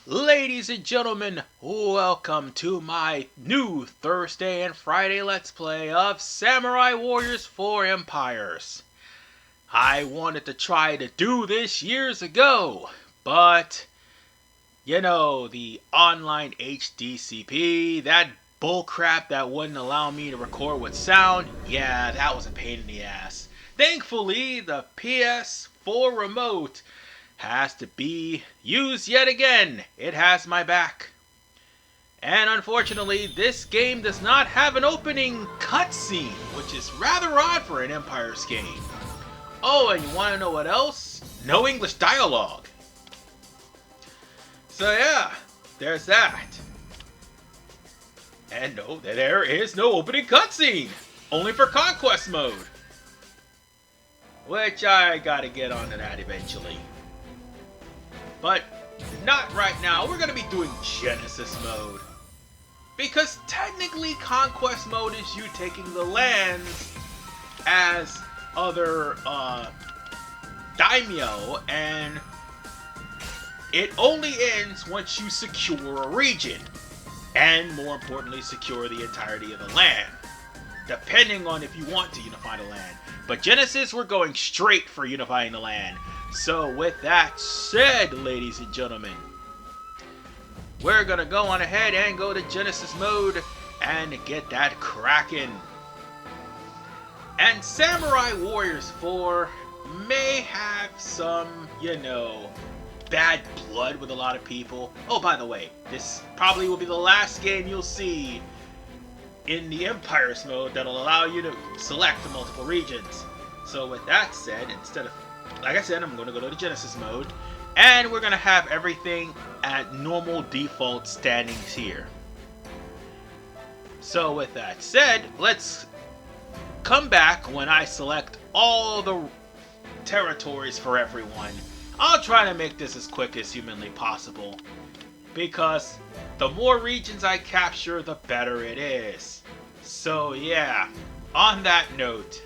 Ladies and gentlemen, welcome to my new Thursday and Friday Let's Play of Samurai Warriors 4 Empires. I wanted to try to do this years ago, but, you know, the online HDCP, that bullcrap that wouldn't allow me to record with sound, yeah, that was a pain in the ass. Thankfully, the PS4 remote has to be used yet again. It has my back. And unfortunately, this game does not have an opening cutscene, which is rather odd for an Empires game. Oh, and you want to know what else? No English dialogue. So yeah, there's that. And no, there is no opening cutscene. Only for conquest mode. Which I gotta get onto that eventually. But not right now. We're going to be doing Genesis mode. Because technically Conquest mode is you taking the lands as other daimyo, and it only ends once you secure a region. And more importantly, secure the entirety of the land. Depending on if you want to unify the land. But Genesis, we're going straight for unifying the land. So with that said, ladies and gentlemen, we're gonna go on ahead and go to Genesis mode and get that cracking. And Samurai Warriors 4 may have some, you know, bad blood with a lot of people. Oh, by the way, this probably will be the last game you'll see in the Empires mode that'll allow you to select multiple regions. So with that said, instead of, like I said, I'm going to go to the Genesis mode, and we're going to have everything at normal default standings here. So with that said, let's come back when I select all the territories for everyone. I'll try to make this as quick as humanly possible, because the more regions I capture, the better it is. So yeah, on that note,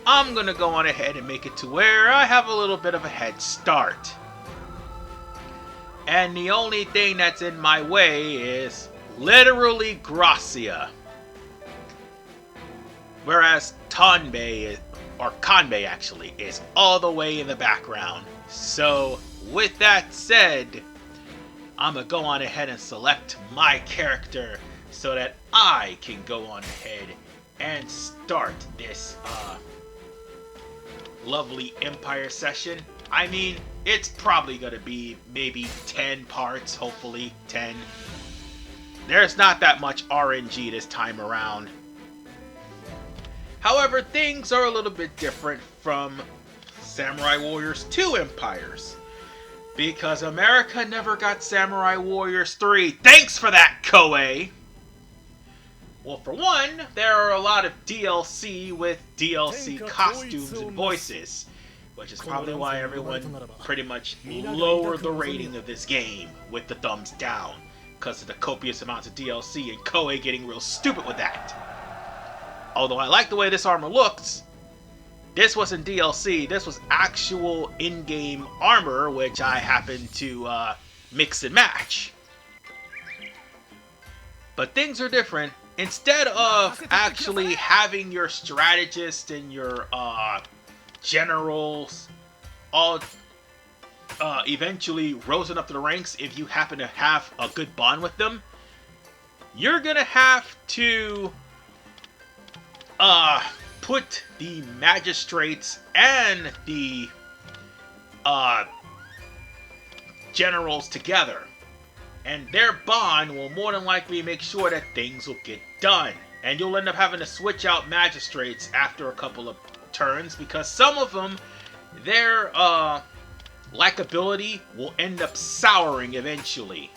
I'm gonna go on ahead and make it to where I have a little bit of a head start. And the only thing that's in my way is literally Gracia. Whereas Tanbei, or Kanbei actually, is all the way in the background. So with that said, I'm gonna go on ahead and select my character so that I can go on ahead and start this lovely Empire session. I mean, it's probably gonna be maybe 10 parts, hopefully 10. There's not that much RNG this time around. However, things are a little bit different from Samurai Warriors 2 Empires, because America never got Samurai Warriors 3. Thanks for that, Koei! Well, for one, there are a lot of DLC with DLC costumes and voices, which is probably why everyone pretty much lowered the rating of this game with the thumbs down, because of the copious amounts of DLC and Koei getting real stupid with that. Although I like the way this armor looks, this wasn't DLC, this was actual in-game armor, which I happened to mix and match. But things are different. Instead of actually having your strategist and your generals all eventually risen up to the ranks if you happen to have a good bond with them, you're gonna have to put the magistrates and the generals together. And their bond will more than likely make sure that things will get done. And you'll end up having to switch out magistrates after a couple of turns, because some of them, their likability will end up souring eventually.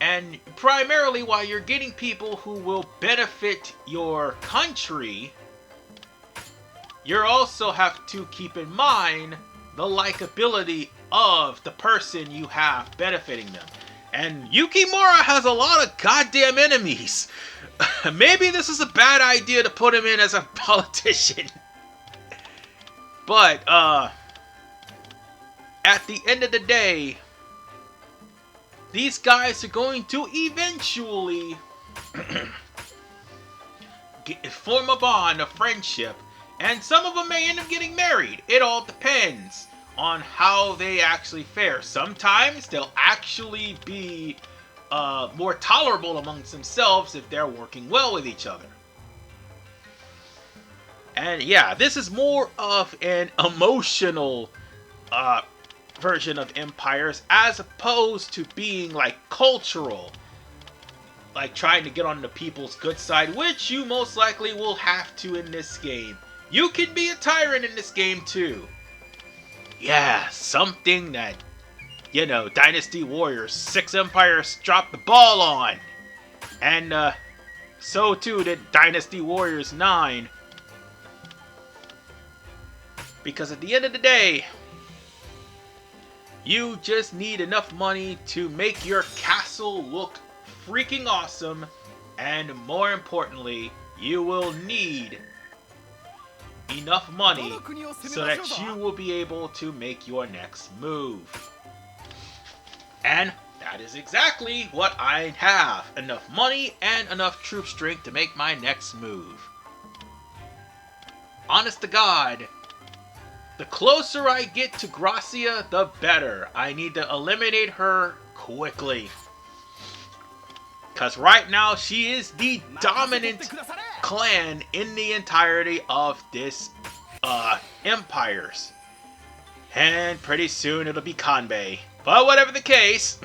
And primarily while you're getting people who will benefit your country, you also have to keep in mind the likability of the person you have benefiting them. And Yukimura has a lot of goddamn enemies. Maybe this is a bad idea to put him in as a politician. But, at the end of the day, these guys are going to eventually form a bond of friendship, and some of them may end up getting married. It all depends on how they actually fare. Sometimes they'll actually be more tolerable amongst themselves if they're working well with each other. And yeah, this is more of an emotional version of empires as opposed to being like cultural, like trying to get on the people's good side, which you most likely will have to in this game. You can be a tyrant in this game too. Yeah, something that, you know, Dynasty Warriors 6 Empires dropped the ball on. And so too did Dynasty Warriors 9. Because at the end of the day, you just need enough money to make your castle look freaking awesome, and more importantly, you will need enough money so that you will be able to make your next move. And that is exactly what I have. Enough money and enough troop strength to make my next move. Honest to God, the closer I get to Gracia, the better. I need to eliminate her quickly. Because right now, she is the dominant clan in the entirety of this empires. And pretty soon it'll be Kanbei. But whatever the case,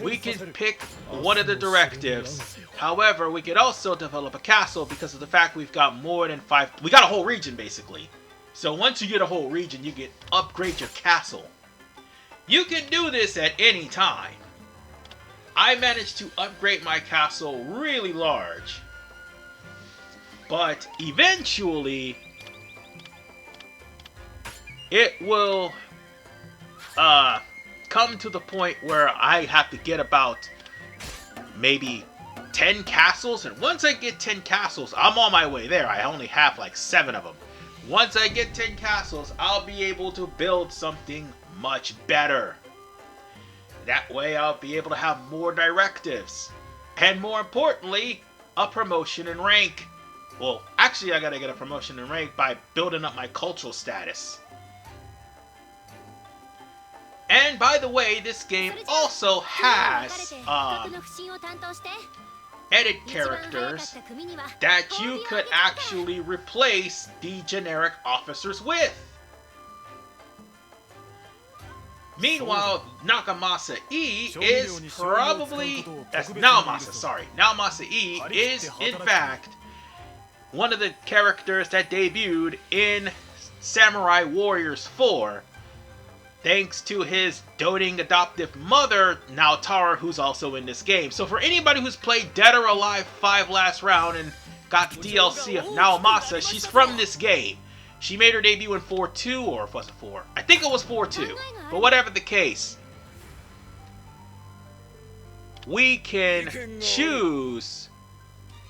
we can pick one of the directives. However, we could also develop a castle because of the fact we've got more than 5... We got a whole region, basically. So once you get a whole region, you can upgrade your castle. You can do this at any time. I managed to upgrade my castle really large. But eventually, it will come to the point where I have to get about maybe 10 castles, and once I get 10 castles, I'm on my way there. I only have like 7 of them. Once I get 10 castles, I'll be able to build something much better. That way I'll be able to have more directives. And more importantly, a promotion in rank. Well, actually I gotta get a promotion in rank by building up my cultural status. And by the way, this game also has edit characters that you could actually replace the generic officers with. Meanwhile, Nagamasa E is probably... That's Naomasa, sorry. Naomasa E is, in fact, one of the characters that debuted in Samurai Warriors 4, thanks to his doting adoptive mother, Naotara, who's also in this game. So for anybody who's played Dead or Alive 5 Last Round and got the DLC of Naomasa, she's from this game. She made her debut in 4-2, or was it 4? I think it was 4-2. But whatever the case, we can choose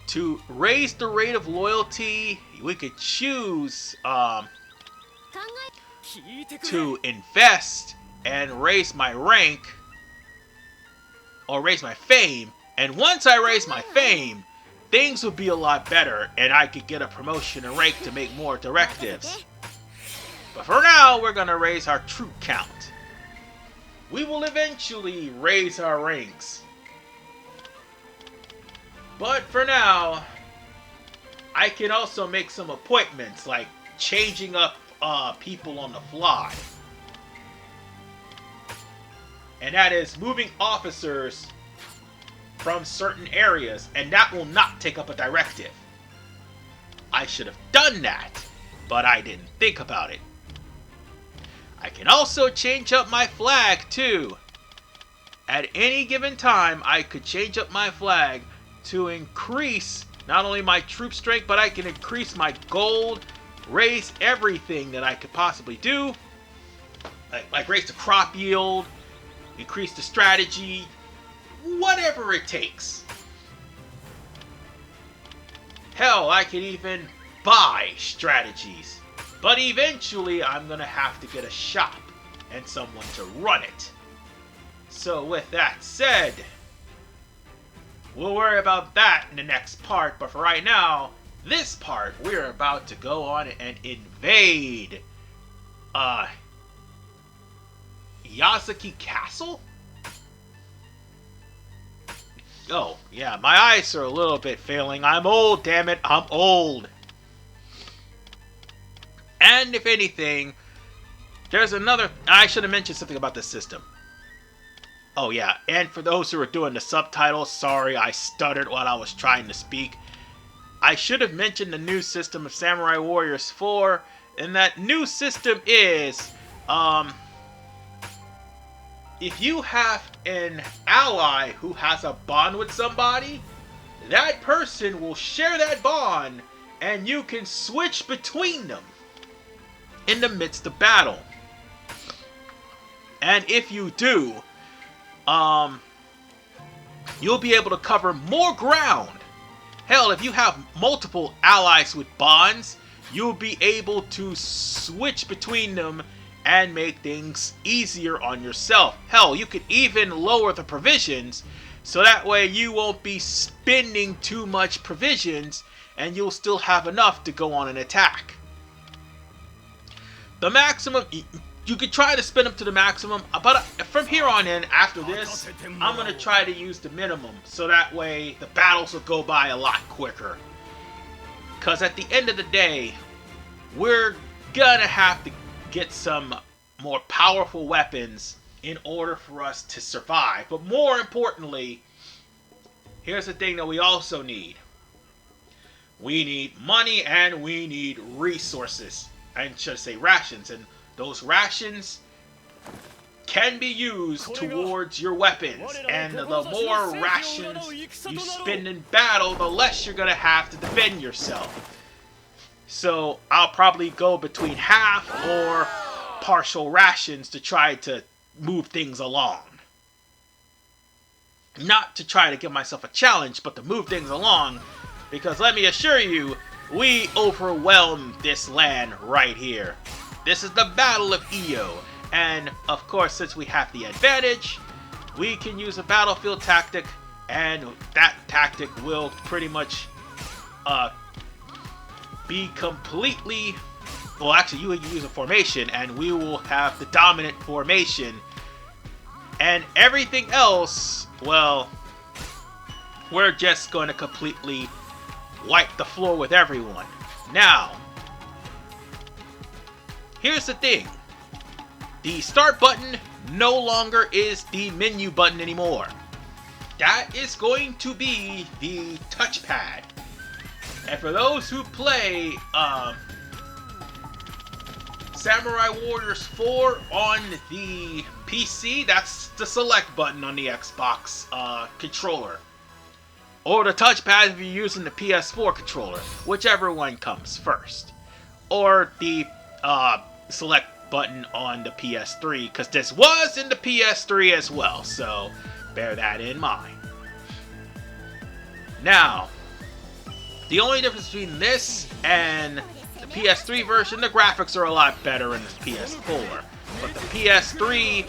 to raise the rate of loyalty. We could choose to invest and raise my rank, or raise my fame. And once I raise my fame, things would be a lot better, and I could get a promotion in rank to make more directives. But for now, we're gonna raise our troop count. We will eventually raise our ranks. But for now, I can also make some appointments, like changing up people on the fly. And that is moving officers from certain areas, and that will not take up a directive. I should have done that, but I didn't think about it. I can also change up my flag too. At any given time, I could change up my flag to increase not only my troop strength, but I can increase my gold, raise everything that I could possibly do. Like raise the crop yield, increase the strategy, whatever it takes. Hell, I can even buy strategies. But eventually, I'm going to have to get a shop and someone to run it. So with that said, we'll worry about that in the next part. But for right now, this part, we're about to go on and invade Yazaki Castle? Oh, yeah, my eyes are a little bit failing. I'm old, damn it, I'm old. And if anything, there's another... I should have mentioned something about the system. Oh, yeah, and for those who are doing the subtitles, sorry, I stuttered while I was trying to speak. I should have mentioned the new system of Samurai Warriors 4, and that new system is, if you have an ally who has a bond with somebody, that person will share that bond, and you can switch between them in the midst of battle. And if you do, you'll be able to cover more ground. Hell, if you have multiple allies with bonds, you'll be able to switch between them and make things easier on yourself. Hell, you could even lower the provisions, so that way you won't be spending too much provisions, and you'll still have enough to go on an attack. The maximum... You could try to spin them to the maximum, but from here on in, after this, I'm going to try to use the minimum, so that way the battles will go by a lot quicker. Because at the end of the day, we're going to have to get some more powerful weapons in order for us to survive. But more importantly, here's the thing that we also need. We need money and we need resources. I should say rations, and those rations can be used towards your weapons, and the more rations you spend in battle, the less you're going to have to defend yourself. So I'll probably go between half or partial rations to try to move things along. Not to try to give myself a challenge, but to move things along, because let me assure you, we overwhelm this land right here. This is the Battle of Iyo, and of course, since we have the advantage, we can use a battlefield tactic, and that tactic will pretty much be completely... Well, actually, you would use a formation, and we will have the dominant formation, and everything else, well, we're just going to completely wipe the floor with everyone. Now, here's the thing. The start button no longer is the menu button anymore. That is going to be the touchpad. And for those who play Samurai Warriors 4 on the PC, that's the select button on the Xbox controller. Or the touchpad if you're using the PS4 controller, whichever one comes first. Or the select button on the PS3, because this was in the PS3 as well, so bear that in mind. Now, the only difference between this and the PS3 version, the graphics are a lot better in the PS4. But the PS3,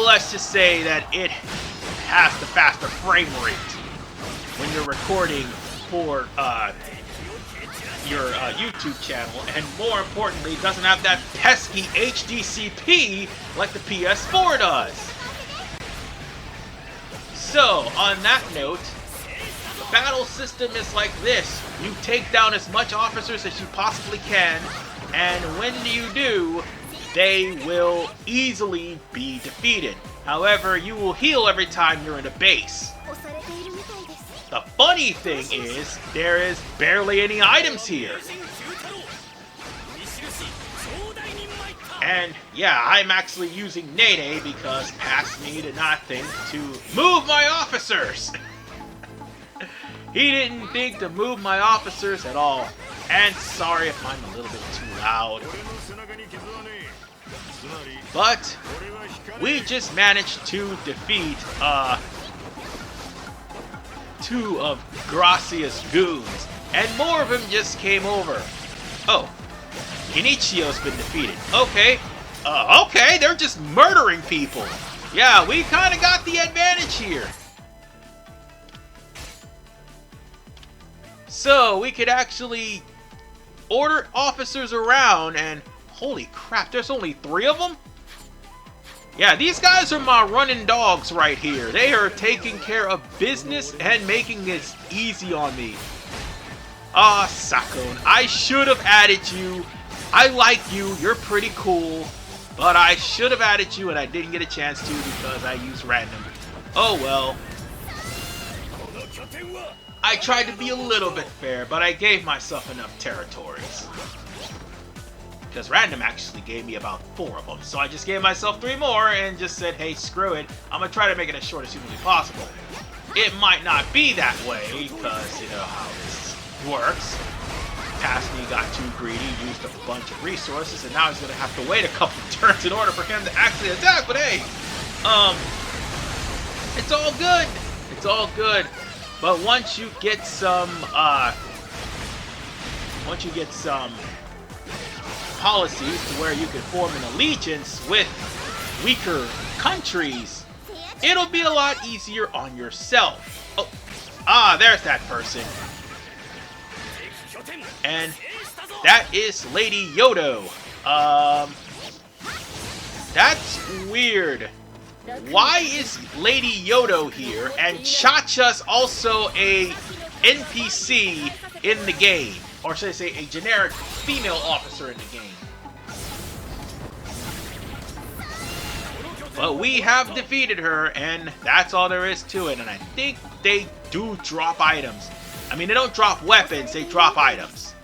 let's just say that it has the faster frame rate when you're recording for your YouTube channel, and more importantly, doesn't have that pesky HDCP like the PS4 does. So, on that note, the battle system is like this. You take down as much officers as you possibly can, and when you do, they will easily be defeated. However, you will heal every time you're in a base. The funny thing is, there is barely any items here. And yeah, I'm actually using Nene because past me did not think to move my officers. He didn't think to move my officers at all. And sorry if I'm a little bit too loud. But we just managed to defeat two of Gracia's goons, and more of them just came over. Oh, Genichio's been defeated. Okay. Okay, they're just murdering people. Yeah, we kind of got the advantage here. So, we could actually order officers around and... Holy crap, there's only 3 of them? Yeah, these guys are my running dogs right here. They are taking care of business and making this easy on me. Ah, Shogun, I should have added you. I like you, you're pretty cool. But I should have added you and I didn't get a chance to because I used random. Oh well. I tried to be a little bit fair, but I gave myself enough territories. Because random actually gave me about 4 of them. So I just gave myself 3 more and just said, hey, screw it. I'm going to try to make it as short as humanly possible. It might not be that way because you know how this works. Tasney got too greedy, used a bunch of resources, and now he's going to have to wait a couple turns in order for him to actually attack. But hey, it's all good. It's all good. But once you get some policies to where you can form an allegiance with weaker countries, it'll be a lot easier on yourself. Oh, there's that person. And that is Lady Yodo. That's weird. Why is Lady Yodo here and Cha-Cha's also a NPC in the game? Or should I say a generic female officer in the game? But we have defeated her and that's all there is to it. And I think they do drop items. I mean, they don't drop weapons, they drop items.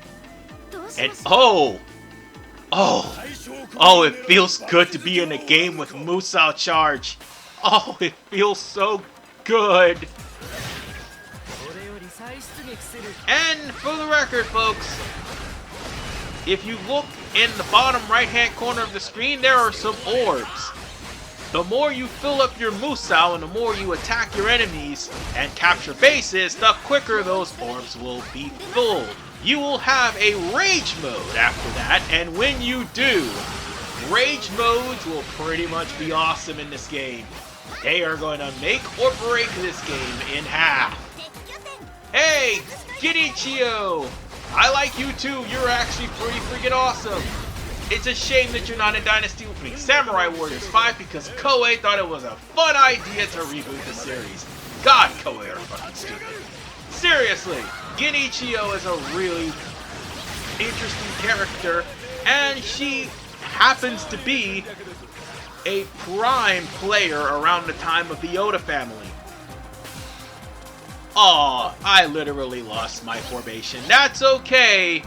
And oh, it feels good to be in a game with Musou charge. Oh, it feels so good. And for the record, folks, if you look in the bottom right-hand corner of the screen, there are some orbs. The more you fill up your Musou and the more you attack your enemies and capture bases, the quicker those orbs will be full. You will have a rage mode after that, and when you do, rage modes will pretty much be awesome in this game. They are going to make or break this game in half. Hey, Genichio! I like you too, you're actually pretty freaking awesome. It's a shame that you're not in Dynasty with me, Samurai Warriors 5, because Koei thought it was a fun idea to reboot the series. God, Koei are fucking stupid. Seriously, Genichio is a really interesting character, and she happens to be a prime player around the time of the Oda family. Aw, I literally lost my formation. That's okay.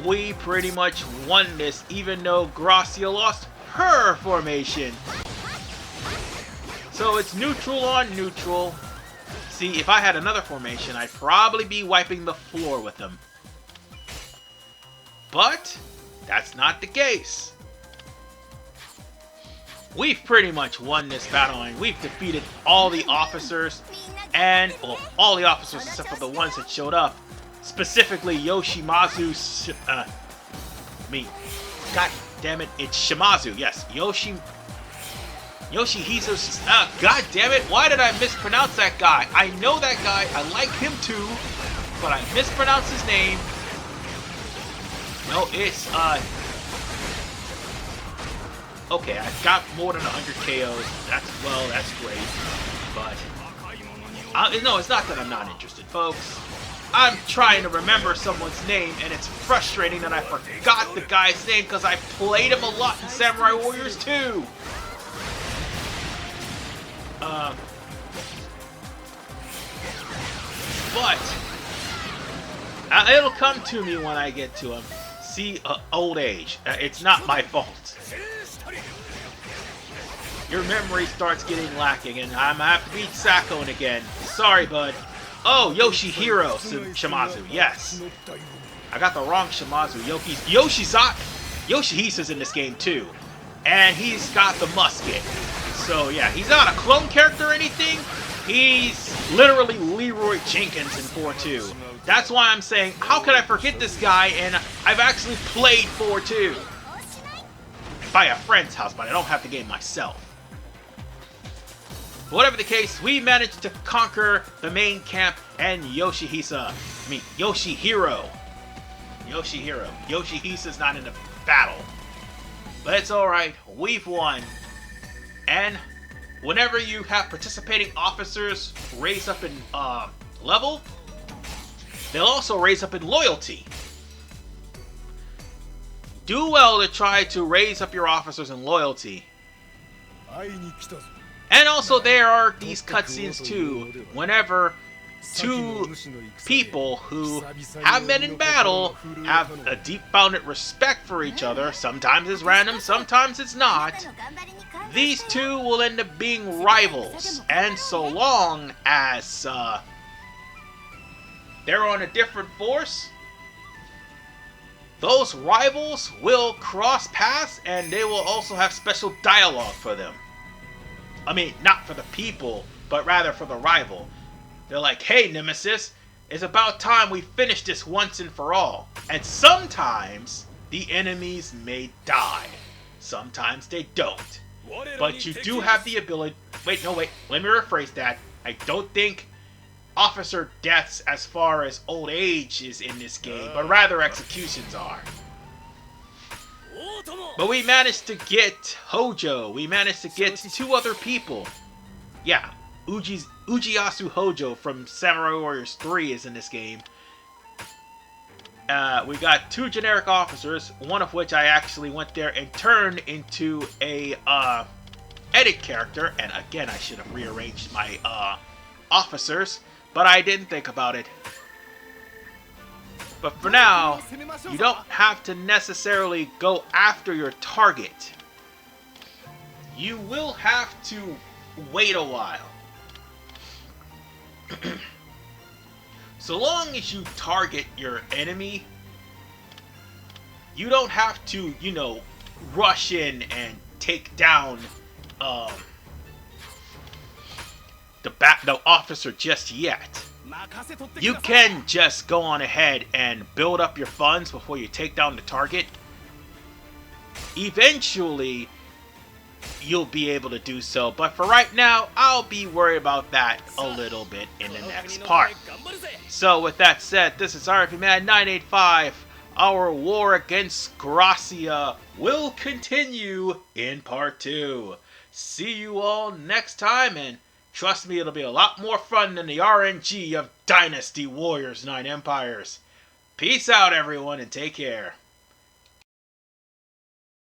We pretty much won this, even though Gracia lost her formation. So it's neutral on neutral. See, if I had another formation, I'd probably be wiping the floor with them. But that's not the case. We've pretty much won this battle, and we've defeated all the officers, and well, all the officers except for the ones that showed up. Specifically, Yoshimazu's, God damn it, it's Shimazu, yes, Yoshihizo's, god damn it, why did I mispronounce that guy? I know that guy, I like him too, but I mispronounced his name. No, it's, okay, I've got more than 100 KOs, that's great, but, no, it's not that I'm not interested, folks. I'm trying to remember someone's name, and it's frustrating that I forgot the guy's name because I played him a lot in Samurai Warriors 2. But it'll come to me when I get to him. See, old age. It's not my fault. Your memory starts getting lacking, and I'm gonna have to beat Sakon again. Sorry, bud. Oh, Yoshihiro Shimazu, yes. I got the wrong Shimazu. Yoshihisa's in this game too. And he's got the musket. So yeah, he's not a clone character or anything. He's literally Leroy Jenkins in 4-2. That's why I'm saying, how could I forget this guy, and I've actually played 4-2. By a friend's house, but I don't have the game myself. Whatever the case, we managed to conquer the main camp and Yoshihisa. Yoshihiro. Yoshihisa's not in the battle. But it's alright, we've won. And whenever you have participating officers raise up in level, they'll also raise up in loyalty. Do well to try to raise up your officers in loyalty. And also there are these cutscenes too, whenever two people who have been in battle have a deep-founded respect for each other. Sometimes it's random, sometimes it's not. These two will end up being rivals, and so long as they're on a different force, those rivals will cross paths, and they will also have special dialogue for them. I mean, not for the people, but rather for the rival. They're like, hey, Nemesis, it's about time we finish this once and for all. And sometimes the enemies may die. Sometimes they don't. But you do have the ability... Wait, let me rephrase that. I don't think officer deaths as far as old age is in this game, but rather executions are. But we managed to get Hojo. We managed to get two other people. Yeah, Ujiyasu Hojo from Samurai Warriors 3 is in this game. We got two generic officers, one of which I actually went there and turned into a edit character. And again, I should have rearranged my officers, but I didn't think about it. But for now, you don't have to necessarily go after your target. You will have to wait a while. So long as you target your enemy, you don't have to, rush in and take down the officer just yet. You can just go on ahead and build up your funds before you take down the target. Eventually, you'll be able to do so, but for right now, I'll be worried about that a little bit in the next part. So with that said, this is RP Man 985. Our war against Gracia will continue in part 2. See you all next time, and trust me, it'll be a lot more fun than the RNG of Dynasty Warriors 9 Empires. Peace out, everyone, and take care.